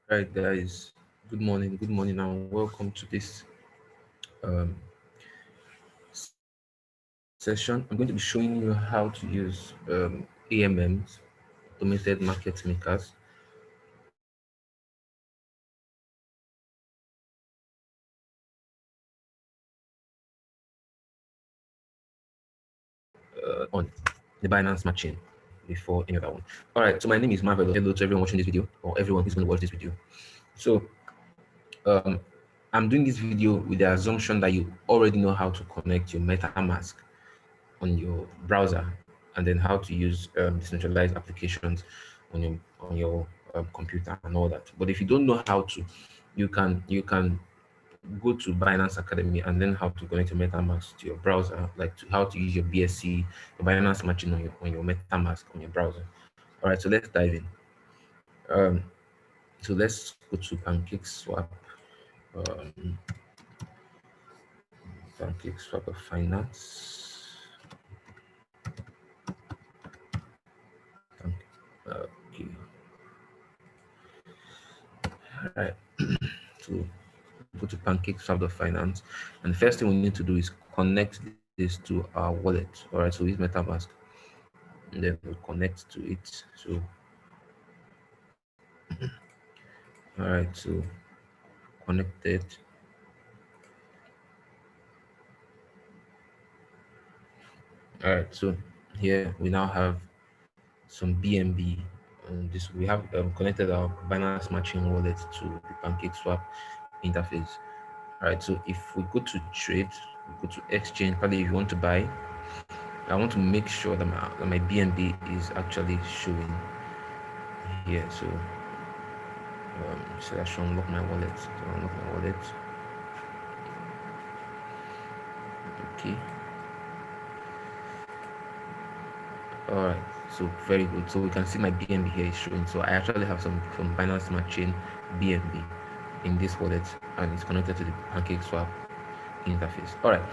Right, guys. Good morning, and welcome to this um, session. I'm going to be showing you how to use AMMs, automated market makers, on the Binance Smartchain before any other one. All right, so my name is Marvelous. Hello to everyone watching this video or everyone who's going to watch this video. So, um, I'm doing this video with the assumption that you already know how to connect your MetaMask on your browser, and then how to use decentralized applications on your computer and all that. But if you don't know how to, you can go to Binance Academy and learn how to connect your MetaMask to your browser, like to how to use your BSC, your Binance Matching on your MetaMask on your browser. All right, so let's dive in. Um, so let's go to PancakeSwap. Um, PancakeSwap of Finance. Okay. All right. So go to PancakeSwap of Finance, and the first thing we need to do is connect this to our wallet. All right. So use MetaMask, and then we'll connect to it. So all right. So connected. All right. So here we now have some BNB. This we have connected our Binance Matching wallet to the PancakeSwap interface. All right. So if we go to trade, we go to exchange. Probably if you want to buy, I want to make sure that my BNB is actually showing here. So I should unlock my wallet. So unlock my wallet. Okay. All right. So very good. So we can see my BNB here is showing. So I actually have some Binance Smart Chain BNB in this wallet, and it's connected to the PancakeSwap interface. All right.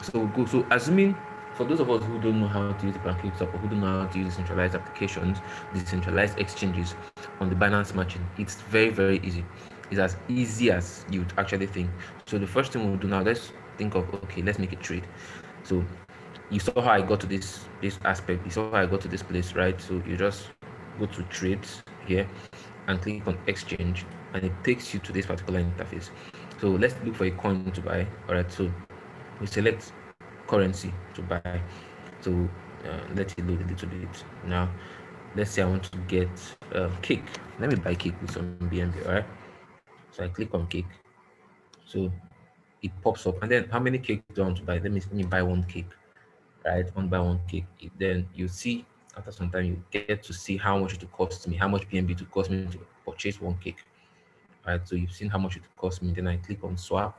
So we'll go. So assuming for those of us who don't know how to use the PancakeSwap or who don't know how to use decentralized applications, decentralized exchanges on the Binance Smart Chain, it's very easy. It's as easy as you'd actually think. So the first thing we'll do now, let's think of, okay, let's make a trade. So you saw how I got to this aspect. You saw how I got to this place, right? So you just go to trades here and click on exchange, and it takes you to this particular interface. So let's look for a coin to buy. All right, so we select currency to buy. So let it load a little bit. Now let's say I want to get cake. Let me buy cake with some BNB. All right, so I click on cake. So it pops up, and then how many cake do I want to buy? Let me buy one cake, right? One by one cake. Then you see after some time you get to see how much it will cost me, how much BNB to cost me to purchase one cake. Right, so you've seen how much it cost me. Then I click on swap.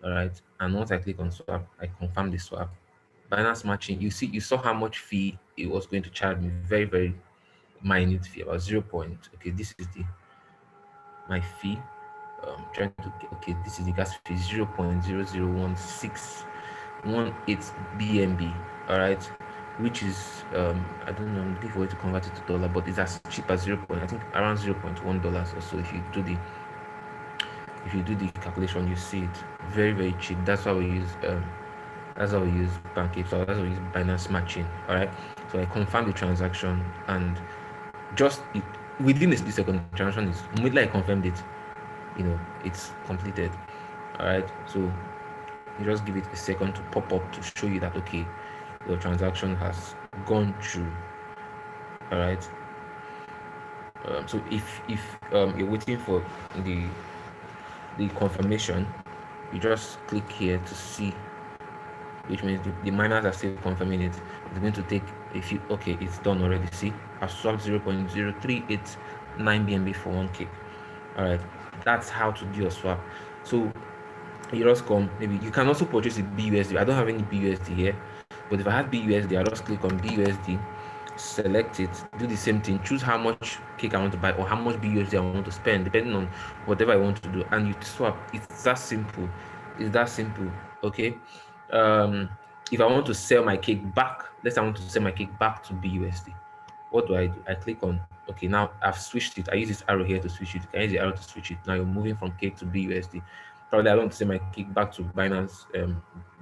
All right, and once I click on swap, I confirm the swap. Binance matching, you saw how much fee it was going to charge me. Very minute fee, about 0 point. Okay, this is the my fee. Trying to get, okay, this is the gas fee, 0.001618 BNB. All right, which is I don't know the way to convert it to dollar, but it's as cheap as 0. I think around $0.1 or so. If you do the calculation, you see it very cheap. That's how we use Pancake. So that's how we use Binance Smart Chain. All right. So I confirm the transaction, and just within a split second, the transaction is immediately I confirmed it. It's completed. All right. So you just give it a second to pop up to show you that okay, your transaction has gone through. All right. So if you're waiting for the confirmation, you just click here to see, which means the miners are still confirming it. It's going to take a few. Okay, it's done already. See, I've swapped 0.0389 BNB for one cake. All right, that's how to do a swap. So you just come, maybe you can also purchase a BUSD. I don't have any BUSD here, but if I had BUSD, I just click on BUSD, select it, do the same thing, choose how much cake I want to buy or how much BUSD I want to spend, depending on whatever I want to do, and you swap. It's that simple. It's that simple. Okay. Um, if I want to sell my cake back, let's say I want to sell my cake back to BUSD. what do? I click on, okay, now I've switched it. I use this arrow here to switch it. I use the arrow to switch it. Now you're moving from cake to BUSD. Probably I want to send my cake back to Binance,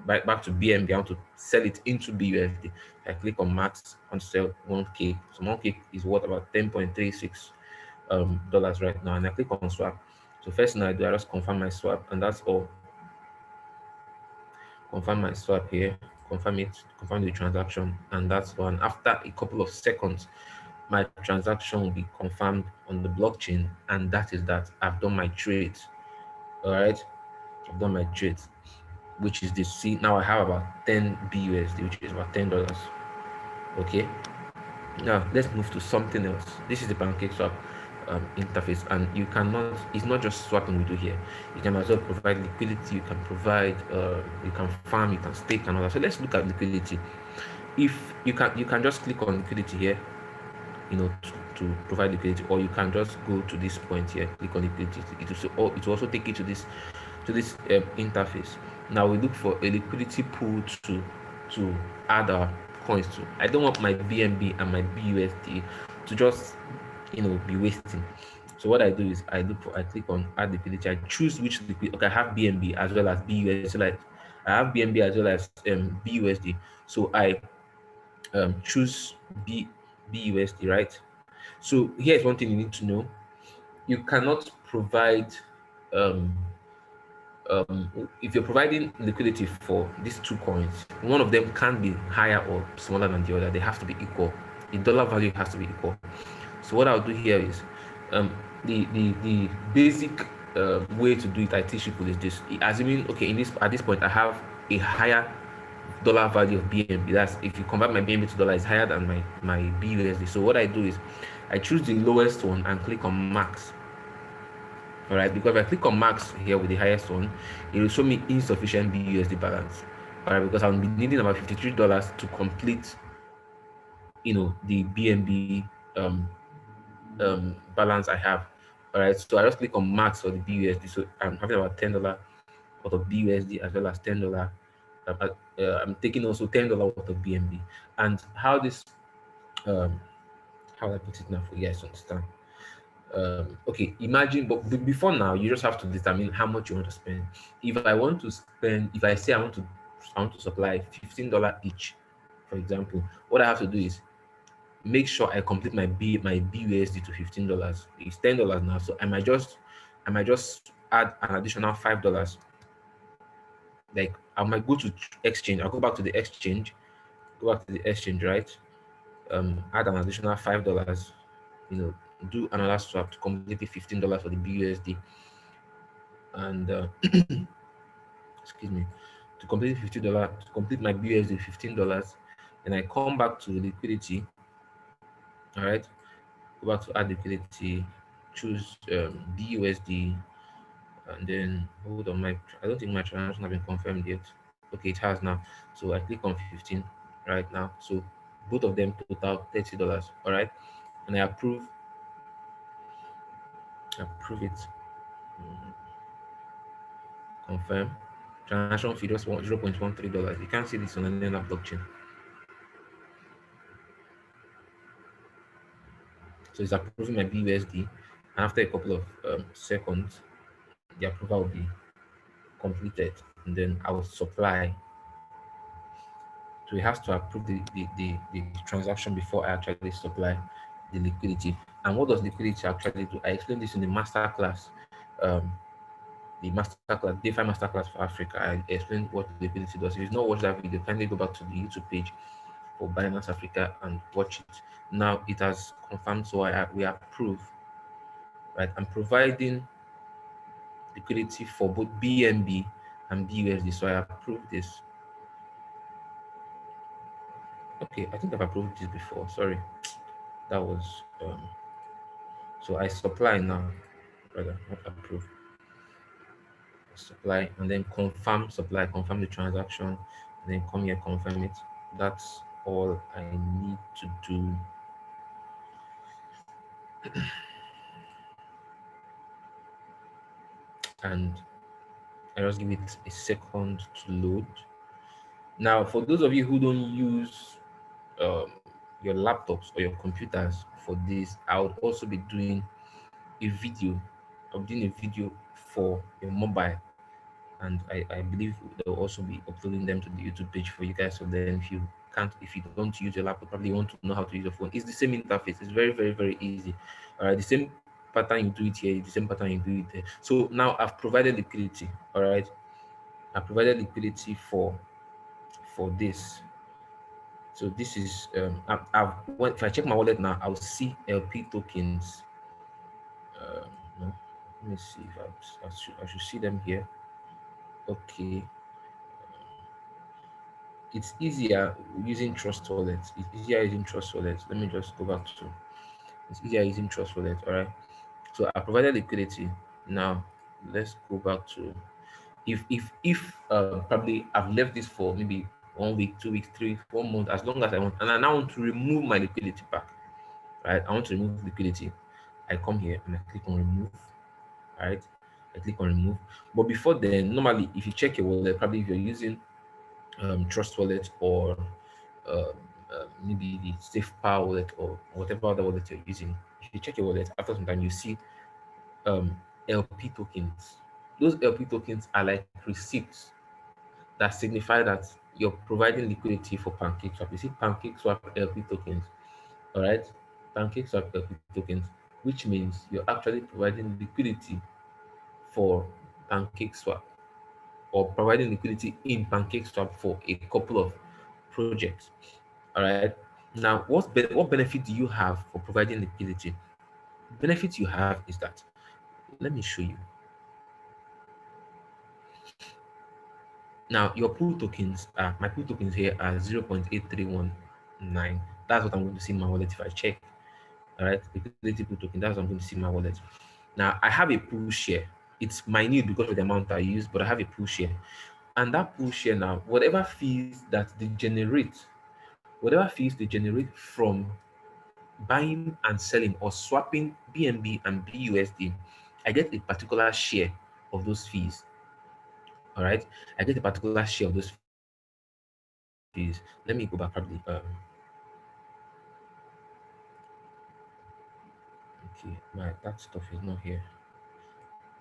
back to BNB. I want to sell it into BUSD. I click on max. I want to sell one cake. So one cake is worth about 10.36 dollars right now, and I click on swap. So first thing I do, I just confirm my swap, and that's all. Confirm my swap here, confirm it, confirm the transaction, and that's all. And after a couple of seconds, my transaction will be confirmed on the blockchain, and that is that. I've done my trade. All right, I've done my trade, which is this. See, now I have about 10 BUSD, which is about $10. Okay, now let's move to something else. This is the pancake swap interface, and you cannot, it's not just swapping we do here. You can as well provide liquidity, you can provide you can farm, you can stake and all that. So let's look at liquidity. If you can just click on liquidity here, to provide liquidity, or you can just go to this point here, click on liquidity. It will also take you to this interface. Now we look for a liquidity pool to add our coins to. I don't want my BNB and my BUSD to just be wasting. So what I do is I click on add liquidity. I choose which liquid. Okay, I have BNB as well as BUSD. So like I have BNB as well as BUSD. So I choose BUSD, right? So here's one thing you need to know: you cannot provide um, if you're providing liquidity for these two coins, one of them can't be higher or smaller than the other. They have to be equal. The dollar value has to be equal. So what I'll do here is the basic way to do it I teach people is this. Assuming, okay, at this point I have a higher dollar value of BNB. That's if you convert my BNB to dollar, it's higher than my BUSD. So what I do is I choose the lowest one and click on max. All right, because if I click on max here with the highest one, it will show me insufficient BUSD balance. All right, because I'll be needing about $53 to complete, the BNB balance I have. All right, so I just click on max for the BUSD. So I'm having about $10 worth of BUSD as well as $10. I'm taking also $10 worth of BNB. And um, how do I put it now for you guys to understand? Okay, imagine, but before now, you just have to determine how much you want to spend. If I say I want to supply $15 each, for example, what I have to do is make sure I complete my BUSD to $15. It's $10 now, so I might just add an additional $5. Like I might go to exchange. I'll go back to the exchange, right? Add an additional $5. Do another swap to complete the $15 for the BUSD, and excuse me, to complete $50 to complete my BUSD $15. Then I come back to the liquidity. All right, go back to add liquidity, choose BUSD, and then hold on. I don't think my transaction has been confirmed yet. Okay, it has now. So I click on 15 right now. So both of them total $30. All right, and I approve it. Confirm. Transaction fee just $0.13. You can't see this on any other blockchain. So it's approving my BUSD. And after a couple of seconds, the approval will be completed, and then I will supply. So it has to approve the transaction before I actually supply the liquidity. And what does liquidity actually do? I explained this in the master class, DeFi masterclass for Africa. I explained what liquidity does. If you've not watched that video, kindly go back to the YouTube page for Binance Africa and watch it. Now it has confirmed, so we approve. Right, I'm providing liquidity for both BNB and BUSD, so I approve this. Okay, I think I've approved this before. Sorry, that was so I supply now, rather not approve. Supply and then confirm supply, confirm the transaction, and then come here, confirm it. That's all I need to do. And I just give it a second to load. Now, for those of you who don't use your laptops or your computers for this, I would also be doing a video. I'm doing a video for a mobile, and I believe they'll also be uploading them to the YouTube page for you guys. So then if you don't use your laptop, probably you want to know how to use your phone. It's the same interface. It's very, very, very easy. All right, the same pattern you do it here, the same pattern you do it there. So now I've provided liquidity. All right, I provided liquidity for this. So this is if I check my wallet now, I'll see LP tokens. No, let me see if I should see them here. Okay, it's easier using Trust Wallet. It's easier using Trust Wallet. Let me just go back to. It's easier using Trust Wallet. All right. So I provided liquidity. Now let's go back to if probably I've left this for maybe 1 week, 2 weeks, 3, 4 months, as long as I want, and I now want to remove my liquidity back. Right. I want to remove liquidity. I come here and I click on remove. Right. I click on remove. But before then, normally if you check your wallet, probably if you're using Trust Wallet or uh, maybe the Safe Power wallet or whatever other wallet you're using, if you check your wallet after some time, you see um, LP tokens. Those LP tokens are like receipts that signify that you're providing liquidity for PancakeSwap. You see PancakeSwap LP tokens, all right? PancakeSwap LP tokens, which means you're actually providing liquidity for PancakeSwap or providing liquidity in PancakeSwap for a couple of projects. All right. Now, what benefit do you have for providing liquidity? The benefit you have is that, let me show you. Now, your pool tokens are my pool tokens here are 0.8319. That's what I'm going to see in my wallet if I check. All right, liquidity pool token. That's what I'm going to see in my wallet. Now, I have a pool share. It's minute because of the amount I use, but I have a pool share. And that pool share now, whatever fees they generate from buying and selling or swapping BNB and BUSD, I get a particular share of those fees. All right, I get a particular share of those fees. Let me go back probably. Okay, that stuff is not here.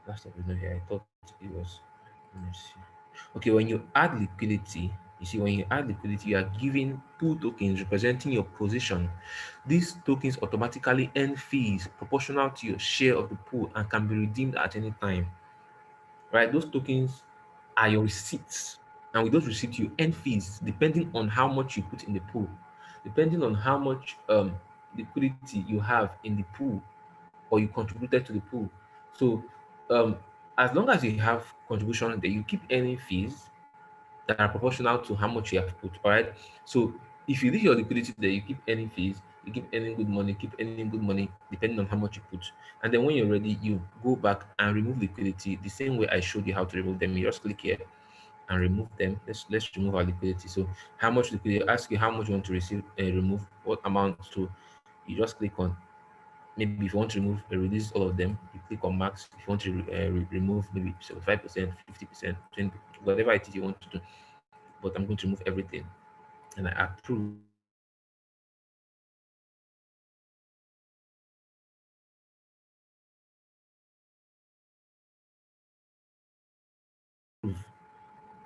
That stuff is not here. I thought it was. Let me see. Okay, when you add liquidity, you see when you add liquidity, you are giving pool tokens representing your position. These tokens automatically earn fees proportional to your share of the pool and can be redeemed at any time. Right? Those tokens are your receipts. And with those receipts, you earn fees depending on how much you put in the pool, depending on how much liquidity you have in the pool or you contributed to the pool. So um, as long as you have contribution there, you keep earning fees that are proportional to how much you have put. All right. So if you leave your liquidity there, you keep earning fees, you keep earning good money, keep earning good money depending on how much you put. And then when you're ready, you go back and remove liquidity the same way I showed you how to remove them. You just click here and remove them. Let's remove our liquidity. So how much liquidity? Ask you how much you want to receive, remove what amount to. You just click on, maybe if you want to remove release all of them, you click on max. If you want to remove maybe 75%, 50%, 20, whatever it is you want to do. But I'm going to remove everything, and I approve.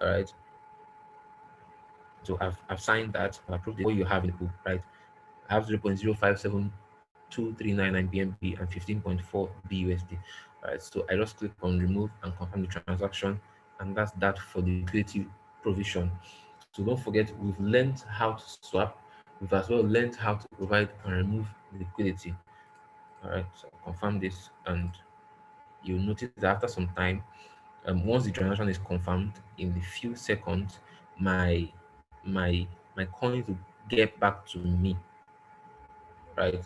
All right. So I've signed that. I've approved it. What you have in the pool, right? I have 0.057239 BNB and 15.4 BUSD. All right. So I just click on remove and confirm the transaction, and that's that for the liquidity provision. So don't forget, we've learned how to swap. We've as well learned how to provide and remove liquidity. All right. So confirm this, and you'll notice that after some time, once the transaction is confirmed, in a few seconds, my coins will get back to me. Right,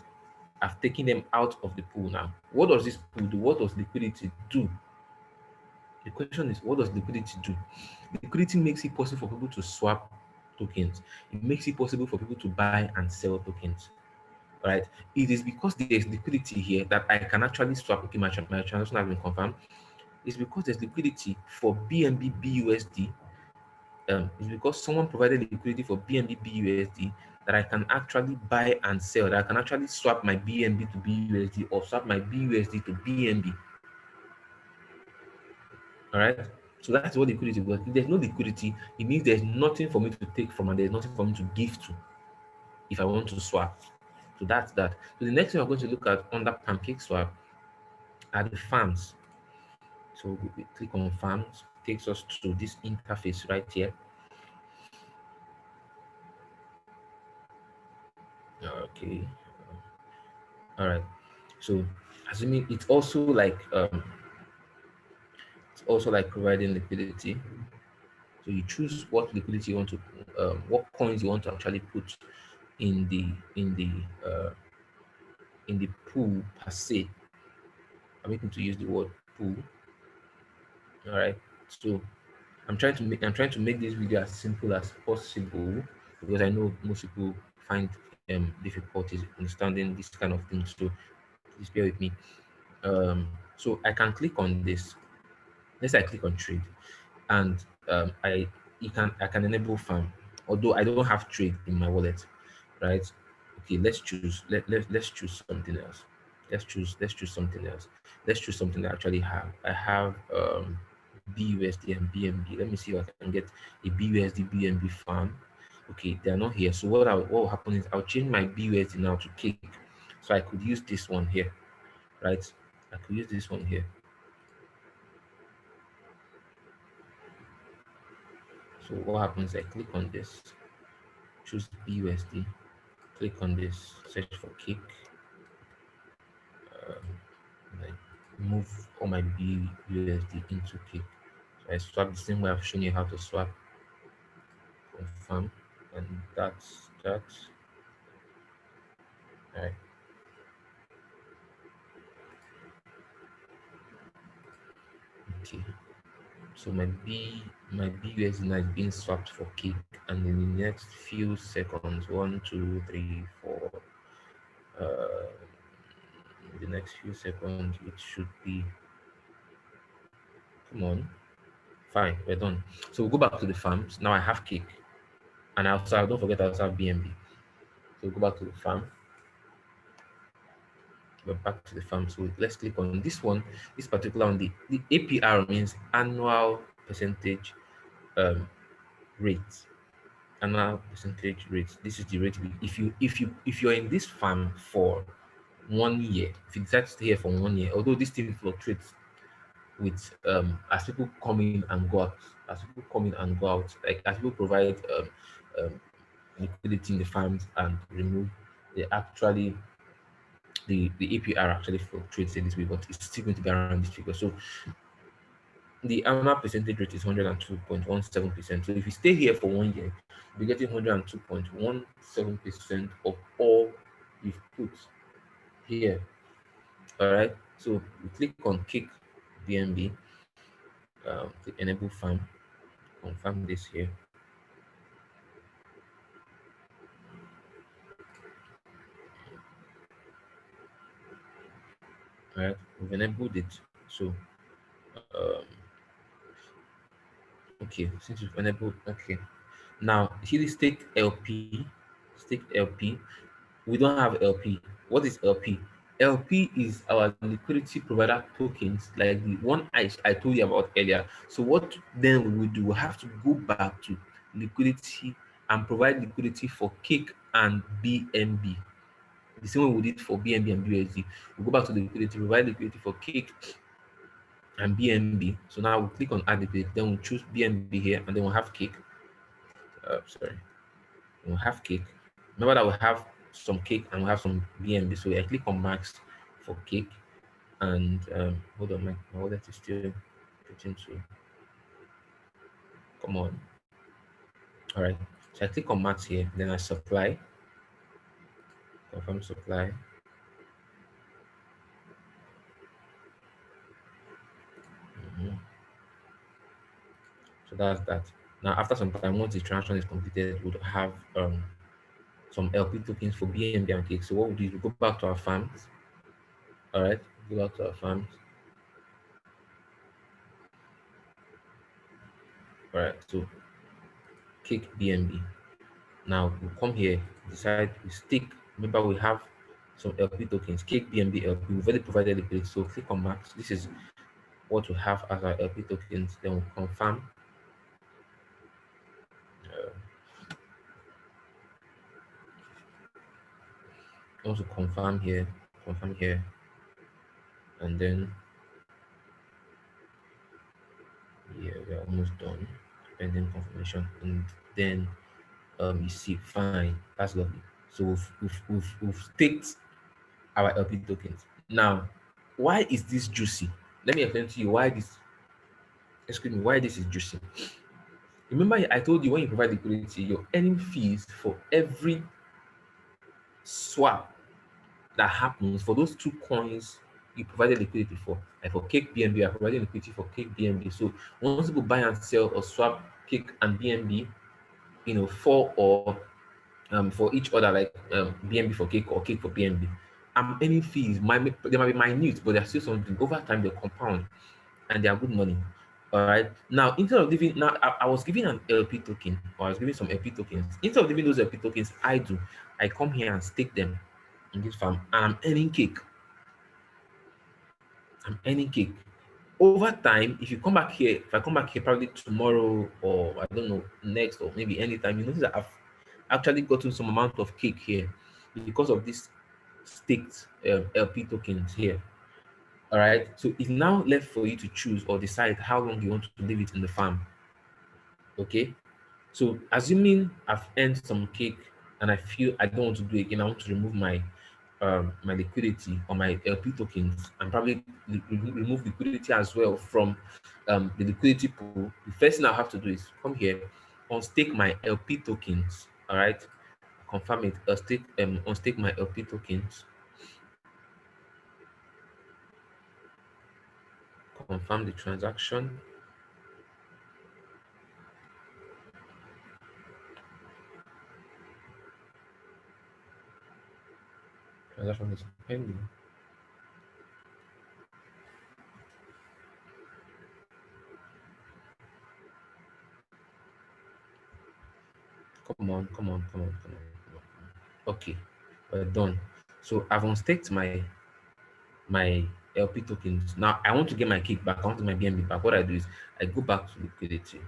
I've taken them out of the pool. Now what does this pool do? What does liquidity do? The question is, what does liquidity do? Liquidity makes it possible for people to swap tokens. It makes it possible for people to buy and sell tokens. Right, it is because there's liquidity here that I can actually swap. Okay, my transaction has been confirmed. It's because there's liquidity for BNB BUSD It's because someone provided liquidity for BNB BUSD that I can actually buy and sell. That I can actually swap my BNB to BUSD or swap my BUSD to BNB. All right. So that's what liquidity was. If there's no liquidity, it means there's nothing for me to take from and there's nothing for me to give to if I want to swap. So that's that. So the next thing we're going to look at under Pancake Swap are the farms. So we click on farms, takes us to this interface right here. Okay. All right. So assuming it's also like providing liquidity. So you choose what liquidity you want to, what coins you want to actually put in the in the uh, in the pool per se. I'm making to use the word pool. All right. So I'm trying to make this video as simple as possible because I know most people find difficulties understanding this kind of thing. So please bear with me. So I can click on this. Let's say I click on trade, and I can enable farm. Although I don't have trade in my wallet, right? Okay, let's choose something else. Let's choose something else. Let's choose something that I actually have. I have BUSD and BNB. Let me see if I can get a BUSD BNB farm. Okay, they are not here. So what will happen is I'll change my BUSD now to cake. So I could use this one here, right? I could use this one here. So what happens? I click on this, choose BUSD, click on this, search for cake, like move all my BUSD into cake. So I swap the same way I've shown you how to swap, confirm, and that's that. All right. Okay. So my BUSD now is being swapped for cake, and in the next few seconds, one, two, three, four. Uh, in the next few seconds, it should be. Come on. Fine, we're done. So we'll go back to the farms. Now I have cake. And don't forget I also have BNB. So we'll go back to the farm. We're back to the farm. So let's click on this one. This particular one, the APR means annual percentage um, rate. Annual percentage rate. This is the rate. If you're in this farm for 1 year, if you decide to stay here for 1 year, although this thing fluctuates with as people come in and go out, like as people provide um, liquidity in the farms and remove, they actually the APR actually fluctuates in this way, but it's still going to be around this figure. So the annual percentage rate is 102.17%. So if you stay here for 1 year, you're getting 102.17% of all you've put here. All right. So we click on Kick BNB, click Enable Farm, confirm this here. All right, we've enabled it. So um, okay, since we've enabled, okay. Now, see the stake LP, stake LP. We don't have LP. What is LP? LP is our liquidity provider tokens, like the one I told you about earlier. So what then we will do? We have to go back to liquidity and provide liquidity for Cake and BNB. The same way we did for BNB and BUSD. We go back to the liquidity, provide liquidity for Cake and BNB. So now we click on add liquidity, then we'll choose BNB here, and then we'll have Cake. Sorry. We'll have cake. Remember that we have some cake and we have some BNB. So I click on max for cake, and hold on, my wallet is still putting to. Come on. All right. So I click on max here, then I supply, confirm supply. Mhm. So that's that. Now after some time, once the transaction is completed, we'll have some LP tokens for BNB and cake. So what we do is we go back to our farms. All right, go back to our farms. All right, so cake BNB. Now we come here, decide we stick. Remember, we have some LP tokens, cake BNB LP. We've already provided the page, so click on max. This is what we have as our LP tokens. Then we confirm. Uh, also confirm here, and then yeah, we're almost done. Pending confirmation, and then you see, fine, that's lovely. So we've staked our LP tokens. Now, why is this juicy? Let me explain to you why this. Excuse me, why this is juicy. Remember, I told you when you provide liquidity, you're earning fees for every swap that happens for those two coins you provided liquidity for. Like for Cake BNB, I provided liquidity for Cake BNB. So once people buy and sell or swap Cake and BNB, for or for each other, like BNB for Cake or Cake for BNB, I'm earning fees. They might be minute, but they're still something. Over time, they compound and they are good money. All right. Now, instead of leaving, now I was giving an LP token, or I was giving some LP tokens. Instead of leaving those LP tokens, I come here and stake them in this farm, and I'm earning cake. I'm earning cake. Over time, if you come back here, if I come back here probably tomorrow or I don't know, next or maybe anytime, you notice that I've actually gotten some amount of cake here because of this staked LP tokens here. All right. So it's now left for you to choose or decide how long you want to leave it in the farm. Okay. So assuming I've earned some cake and I feel I don't want to do it again, I want to remove my liquidity or my LP tokens and probably remove liquidity as well from the liquidity pool. The first thing I have to do is come here, unstake my LP tokens. All right, confirm it. Unstake my LP tokens. Confirm the transaction. Transaction is pending. Come on, come on, come on, come on, come on. Okay, we're done. So I've unstaked my LP tokens. Now I want to get my kickback. I want my BNB back. What I do is I go back to liquidity.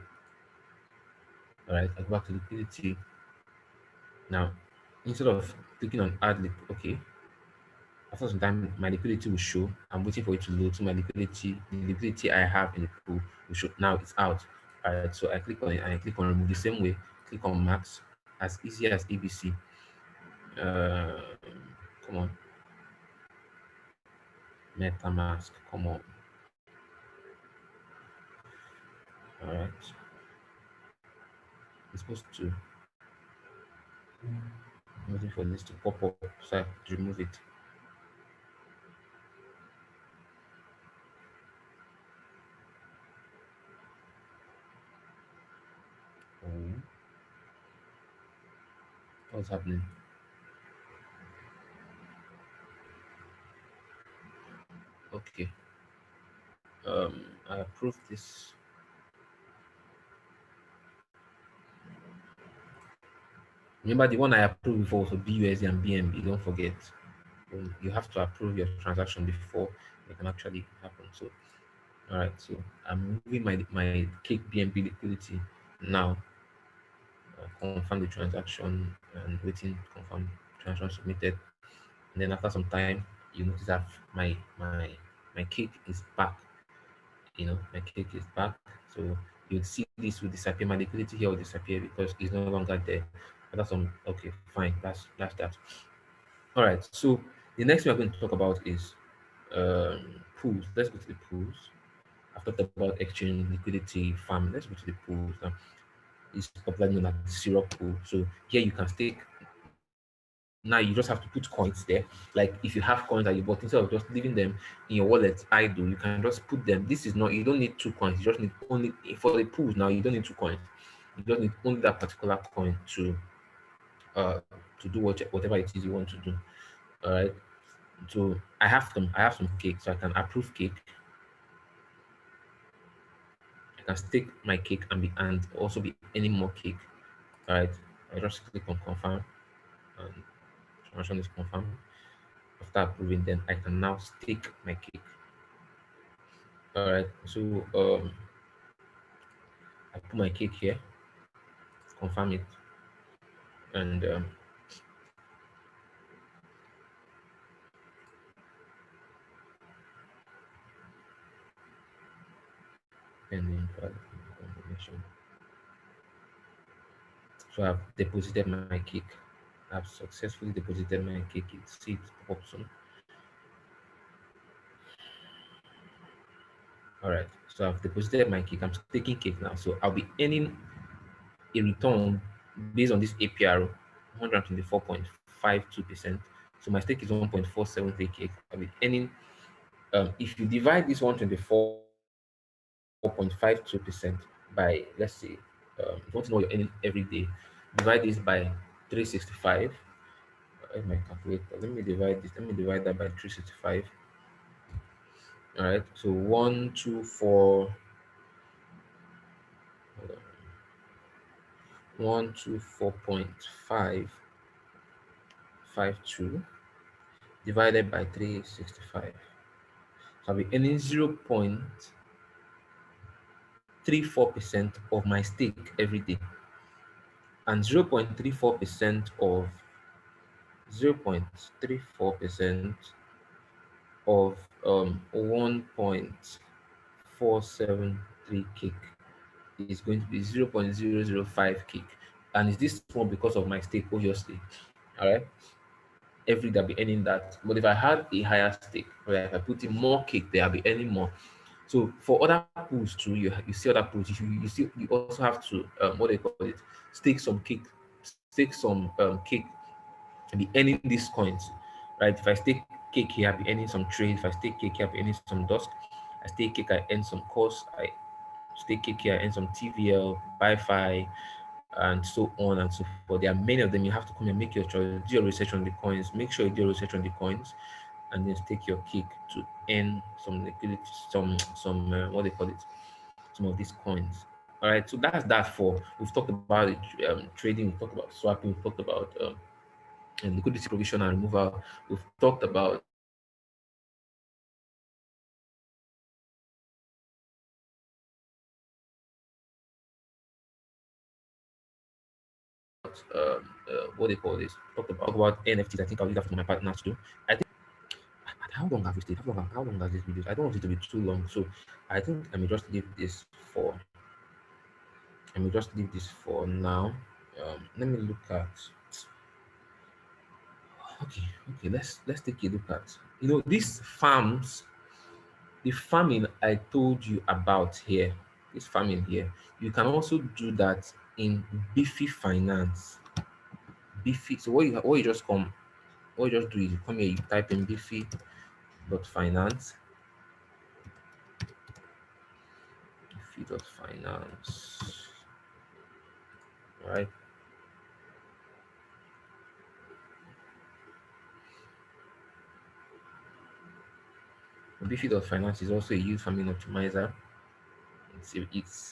All right, I go back to liquidity. Now, instead of clicking on okay. After some time, my liquidity will show. I'm waiting for it to load. So the liquidity I have in the pool will show. Now it's out. All right, so I click on it and I click on remove the same way. Click on max, as easy as ABC. Uh, Come on, MetaMask. Come on. All right, it's supposed to. I'm waiting for this to pop up so I have to remove it. Oh, what's happening? Okay. I approve this. Remember the one I approved before was for BUSD and BNB. Don't forget. You have to approve your transaction before it can actually happen. So, all right. So I'm moving my cake BNB liquidity now. Confirm the transaction and waiting. Confirm transaction submitted. And then after some time, you notice that my cake is back. My cake is back. So you'd see this will disappear. My liquidity here will disappear because it's no longer there. But that's okay, fine. That's that. All right. So the next thing we're going to talk about is pools. Let's go to the pools. I've talked about exchange, liquidity, farming. Let's go to the pools. Now, it's popularly known as the syrup pool. So here you can stake. Now you just have to put coins there. Like if you have coins that you bought, instead of just leaving them in your wallet idle, you can just put them. This is not, you don't need two coins. You just need only for the pools. Now you don't need two coins. You just need only that particular coin uh to do whatever it is you want to do. All right. So I have some cake, so I can approve cake. I can stake my cake and also be any more cake. All right, I just click on confirm, and transaction is confirmed. After approving, then I can now stake my cake. All right, so I put my cake here, confirm it, and pending file confirmation. So I've deposited my cake. I've successfully deposited my cake. You see it pop up soon. All right, so I've deposited my cake. I'm taking cake now, so I'll be earning a return based on this APR 124.52%. So my stake is 1.473 cake. I'll be earning, if you divide this 124.52% by, let's say, if you want to know what you're earning every day, divide this by 365. My calculator, let me divide that by 365. All right, so 124, hold on, 124.552 divided by 365. So I'll be earning 0.34% of my stake every day. And 0.34% of 0.34% of 1.473 cake is going to be 0.005 cake. And is this small because of my stake, obviously? All right. Every day I'll be earning that. But if I had a higher stake, right, if I put in more cake there, I'll be earning more. So for other pools too, you see other pools, you also have to what they call it, stake some cake, stake some cake, and be earning these coins, right? If I stake cake here, I'll be earning some trade. If I stake cake here, I'll be earning some dusk. I stake cake, I earn some cost. I stake cake here, I earn some TVL, Wi-Fi, and so on and so forth. There are many of them. You have to come and make your choice, do your research on the coins, make sure you do your research on the coins, and then stake your cake to earn some liquidity, some what they call it, some of these coins. All right, so that's that for, we've talked about it, trading, we've talked about swapping, we've talked about and liquidity provision and removal. We've talked about what they call this. Talk about NFTs. I think I'll leave that for my partners to do. I think. How long have we stayed? How long has this video? I don't want it to be too long, so I think I may just leave this for. I may just leave this for now. Let me look at. Okay, okay. Let's take a look at. These farms, the farming I told you about here. This farming here, you can also do that in Beefy Finance. Beefy. So what you just do is you come here, you type in beefy.finance, beefy.finance, right? Beefy.finance is also a yield farming optimizer. It's a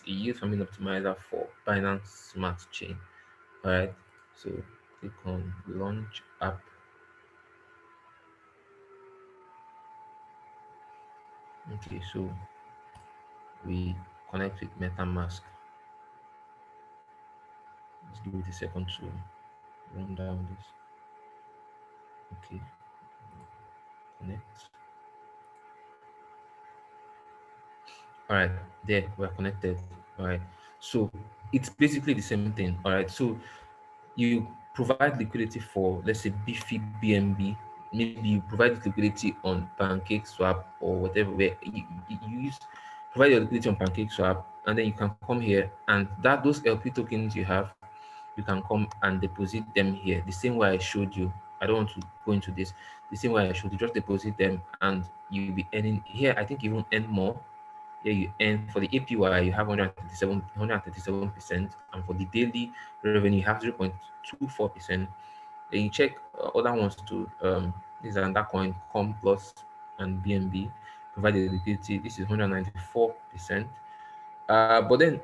yield farming optimizer for Binance Smart Chain. All right. So click on launch app. Okay, so we connect with MetaMask. Let's give it a second to run down this. Okay, connect. All right, there we're connected. All right, so it's basically the same thing. All right, so you provide liquidity for, let's say, Beefy BNB. Maybe you provide liquidity on Pancake Swap or whatever, where you use provide your liquidity on Pancake Swap, and then you can come here and that those LP tokens you have, you can come and deposit them here the same way I showed you. I don't want to go into this. The same way I showed you, just deposit them and you'll be earning here. I think you even earn more. Here you earn for the APY, you have 137%, and for the daily revenue, you have 0.24%. Then you check other ones too. This and that coin, Com Plus and BNB, provided liquidity. This is 194%. But then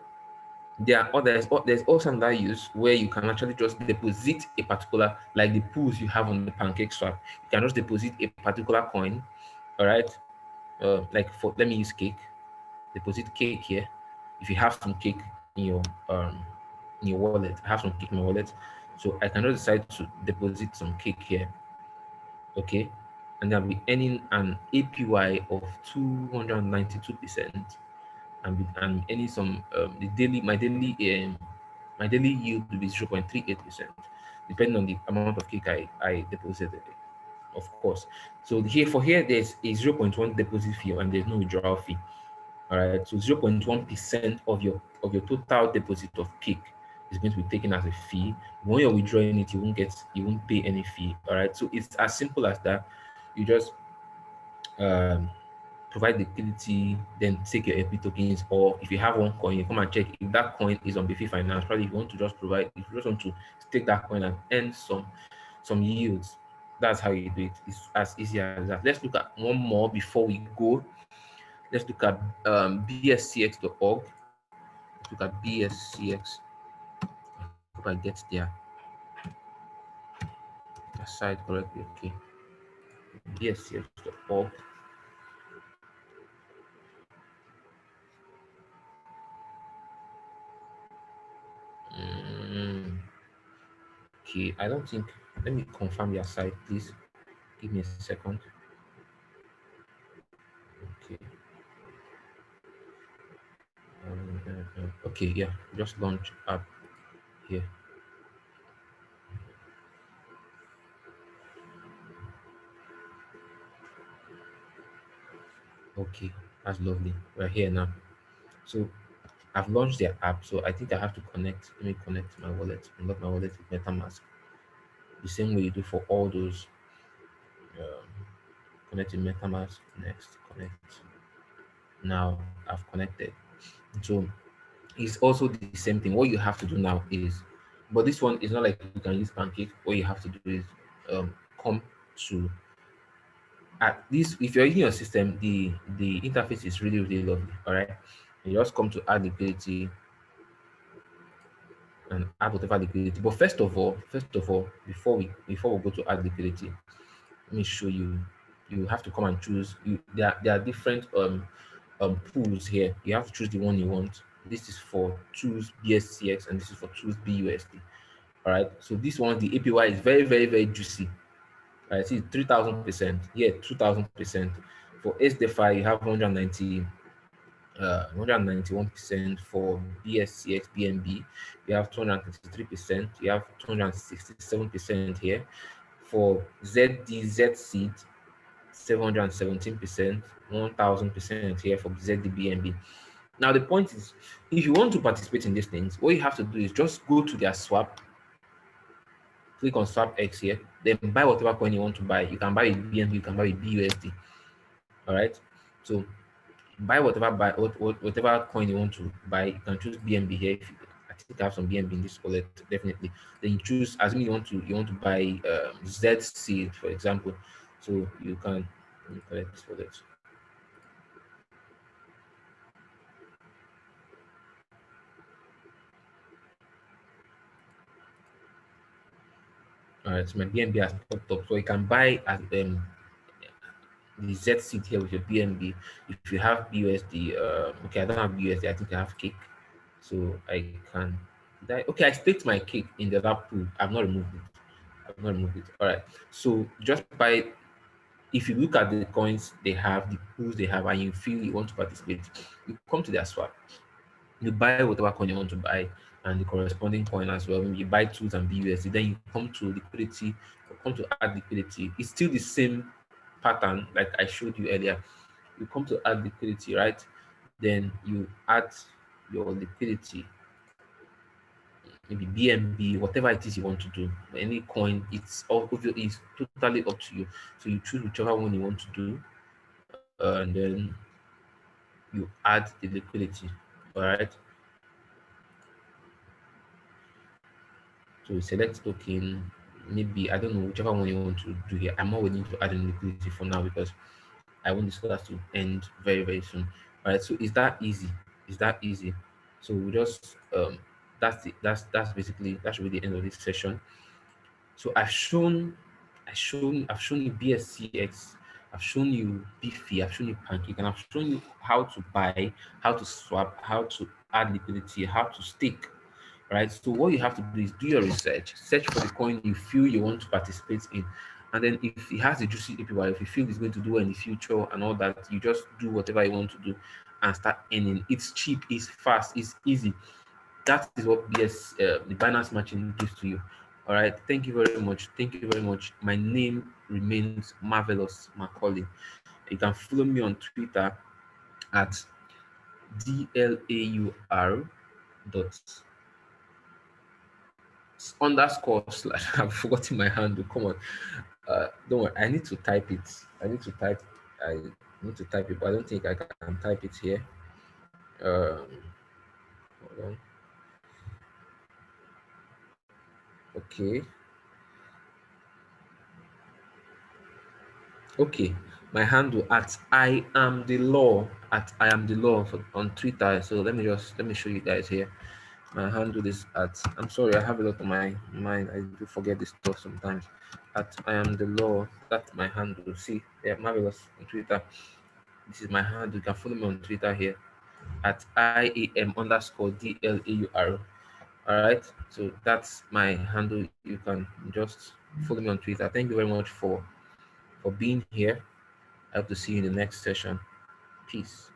There are others, there's also another use where you can actually just deposit a particular, like the pools you have on the pancake swap. You can just deposit a particular coin, all right? Like for, let me use cake, deposit cake here. If you have some cake in your wallet, I have some cake in my wallet, so I can just decide to deposit some cake here, okay? And I'll be earning an APY of 292%, and I'm earning some the daily my daily yield will be 0.38%, depending on the amount of cake I deposited, of course. So here, for here, there's a 0.1 deposit fee and there's no withdrawal fee. All right, so 0.1% of your total deposit of cake is going to be taken as a fee. When you're withdrawing it, you won't pay any fee. All right, so it's as simple as that. You just um, provide liquidity, then take your AP tokens, or if you have one coin, you come and check if that coin is on BFI Finance. Probably if you want to just provide, if you just want to take that coin and earn some yields, that's how you do it. It's as easy as that. Let's look at one more before we go. Let's look at bscx.org. Let's look at bscx. I hope I get their site correctly. Okay, bscx.org. Mm, okay, I don't think. Let me confirm your site, please. Give me a second. Okay. Okay, yeah, just launch app here. Okay, that's lovely. We're here now. So I've launched their app. So I think I have to connect. Let me connect my wallet. Unlock my wallet with MetaMask. The same way you do for all those. Um, connect to MetaMask. Next, connect. Now I've connected. So it's also the same thing. What you have to do now is, but this one is not like you can use Pancake. What you have to do is come to at this. If you're using your system, the interface is really lovely. All right, you just come to add liquidity and add whatever liquidity. But first of all, before we go to add liquidity, let me show you. You have to come and choose. There are different pools here. You have to choose the one you want. This is for choose BSCX and this is for choose BUSD. All right. So this one, the APY is very juicy. I see 3,000%. Yeah, 2,000%. For SDFI, you have 191% for BSCX BNB. You have 233%. You have 267% here. For ZDZ seed, 717%, 1,000% here for ZDBNB. Now the point is, if you want to participate in these things, what you have to do is just go to their swap, click on swap X here, then buy whatever coin you want to buy. You can buy with BNB, you can buy with BUSD. All right. So buy whatever coin you want to buy. You can choose BNB here. I think I have some BNB in this wallet, definitely. Then you choose, assuming you want to buy ZC, for example. So you can collect this wallet. All right, so my BNB has popped up, so you can buy at the Z seed here with your BNB. If you have BUSD, okay, I don't have BUSD. I think I have cake, so I can. Okay, I staked my cake in the other pool. I've not removed it. I've not removed it. All right, so just buy. If you look at the coins they have, the pools they have, and you feel you want to participate, you come to their swap. You buy whatever coin you want to buy and the corresponding coin as well. Maybe you buy tools and BUSD, then you come to liquidity, or come to add liquidity. It's still the same pattern like I showed you earlier. You come to add liquidity, right? Then you add your liquidity, maybe BNB, whatever it is you want to do. Any coin, it's totally up to you. So you choose whichever one you want to do, and then you add the liquidity. All right. So select token, maybe I don't know whichever one you want to do here. I'm not willing to add in liquidity for now because I want this class to end very soon. All right, so is that easy? Is that easy? So we just that's basically that should be the end of this session. So I've shown you BSCX, I've shown you Beefy, I've shown you Pancake, and I've shown you how to buy, how to swap, how to add liquidity, how to stake. Right. So what you have to do is do your research, search for the coin you feel you want to participate in, and then if it has a juicy APY, if you feel it's going to do well in the future and all that, you just do whatever you want to do and start earning. It's cheap, it's fast, it's easy. That is what the Binance Smartchain gives to you. All right. Thank you very much. Thank you very much. My name remains Marvelous Macaulay. You can follow me on Twitter at DLAUR dot underscore slash. I've forgotten my handle. Come on. Don't worry. I need to type it. I need to type it, but I don't think I can type it here. Um, hold on. Okay. Okay, my handle at I am the law on Twitter. So let me show you guys here. My handle is at, I'm sorry, I have a lot on my mind. I do forget this stuff sometimes. At I am the law. That's my handle. See, yeah, Marvelous on Twitter. This is my handle. You can follow me on Twitter here at IAM underscore DLAUR. All right. So that's my handle. You can just follow me on Twitter. Thank you very much for being here. I hope to see you in the next session. Peace.